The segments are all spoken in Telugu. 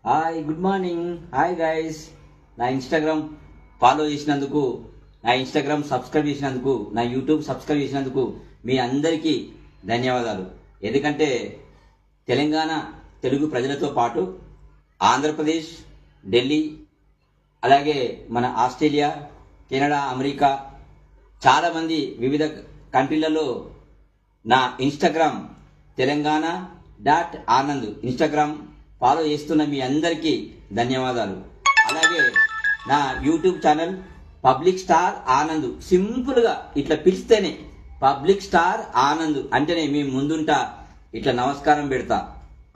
Hi, good morning. Hi guys. నా ఇన్స్టాగ్రామ్ ఫాలో చేసినందుకు, నా ఇన్స్టాగ్రామ్ సబ్స్క్రైబ్ చేసినందుకు, నా యూట్యూబ్ సబ్స్క్రైబ్ చేసినందుకు మీ అందరికీ ధన్యవాదాలు. ఎందుకంటే తెలంగాణ తెలుగు ప్రజలతో పాటు ఆంధ్రప్రదేశ్, ఢిల్లీ, అలాగే మన ఆస్ట్రేలియా, కెనడా, అమెరికా చాలామంది వివిధ కంట్రీలలో నా Instagram Telangana dot Anand Instagram follow చేస్తున్న మీ అందరికీ ధన్యవాదాలు. అలాగే నా YouTube channel public star Anand, సింపుల్గా ఇట్లా పిలిస్తేనే పబ్లిక్ స్టార్ ఆనంద్ అంటేనే మీ ముందుంటా, ఇట్లా నమస్కారం పెడతా.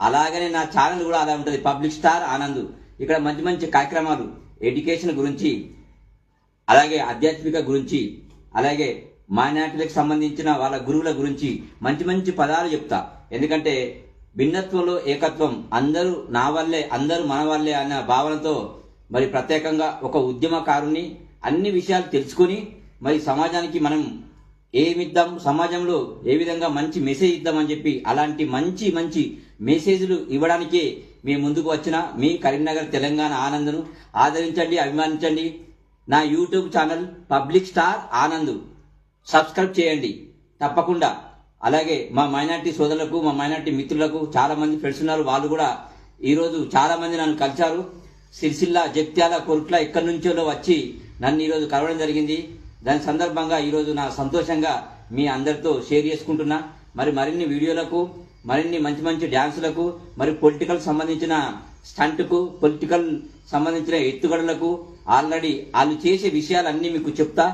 అలాగనే నా ఛానల్ కూడా అలా ఉంటుంది, పబ్లిక్ స్టార్ ఆనంద్. ఇక్కడ మంచి మంచి కార్యక్రమాలు ఎడ్యుకేషన్ గురించి, అలాగే ఆధ్యాత్మిక గురించి, అలాగే మైనార్టీలకు సంబంధించిన వాళ్ళ గురువుల గురించి మంచి మంచి పదాలు చెప్తా. ఎందుకంటే భిన్నత్వంలో ఏకత్వం, అందరూ నా వల్లే, అందరూ మన వల్లే అన్న భావనతో మరి ప్రత్యేకంగా ఒక ఉద్యమకారుని అన్ని విషయాలు తెలుసుకొని మరి సమాజానికి మనం ఏమిద్దాం, సమాజంలో ఏ విధంగా మంచి మెసేజ్ ఇద్దామని చెప్పి అలాంటి మంచి మంచి మెసేజ్లు ఇవ్వడానికే మీ ముందుకు వచ్చిన మీ కరీంనగర్ తెలంగాణ ఆనంద్ను ఆదరించండి, అభిమానించండి. నా YouTube channel public star Anand subscribe చేయండి తప్పకుండా. అలాగే మా మైనార్టీ సోదరులకు, మా మైనార్టీ మిత్రులకు చాలా మంది ఫ్రెండ్స్ ఉన్నారు, వాళ్ళు కూడా ఈరోజు చాలా మంది నన్ను కలిశారు. సిరిసిల్ల, జగిత్యాల, కొరుట్ల ఎక్కడి నుంచో వచ్చి నన్ను ఈరోజు కలవడం జరిగింది. దాని సందర్భంగా ఈరోజు నా సంతోషంగా మీ అందరితో షేర్ చేసుకుంటున్నా. మరి మరిన్ని వీడియోలకు, మరిన్ని మంచి మంచి డ్యాన్సులకు, మరి పొలిటికల్ సంబంధించిన స్టంట్కు, పొలిటికల్ సంబంధించిన ఎత్తుగడలకు ఆల్రెడీ వాళ్ళు చేసే విషయాలన్నీ మీకు చెప్తా,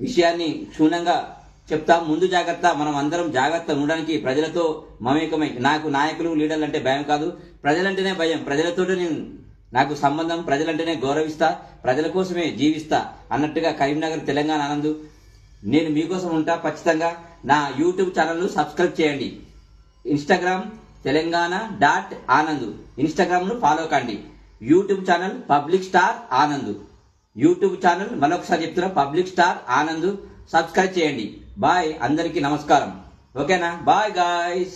విషయాన్ని క్షుణ్ణంగా చెప్తా. ముందు జాగ్రత్త, మనం అందరం జాగ్రత్త ఉండడానికి ప్రజలతో మమేకమై, నాకు నాయకులు లీడర్లు అంటే భయం కాదు, ప్రజలంటేనే భయం, ప్రజలతోనే నాకు సంబంధం, ప్రజలంటేనే గౌరవిస్తా, ప్రజల కోసమే జీవిస్తా అన్నట్టుగా కరీంనగర్ తెలంగాణ ఆనంద్ నేను మీకోసం ఉంటా. ఖచ్చితంగా నా యూట్యూబ్ ఛానల్ సబ్స్క్రైబ్ చేయండి. ఇన్స్టాగ్రామ్ తెలంగాణ డాట్ ఆనంద్ ఇన్స్టాగ్రామ్ను ఫాలో కండి. YouTube channel public star Anand, YouTube channel మరొకసారి చెప్తున్నా, పబ్లిక్ స్టార్ ఆనంద్ సబ్స్క్రైబ్ చేయండి. బాయ్, అందరికీ నమస్కారం. ఓకేనా? Bye guys.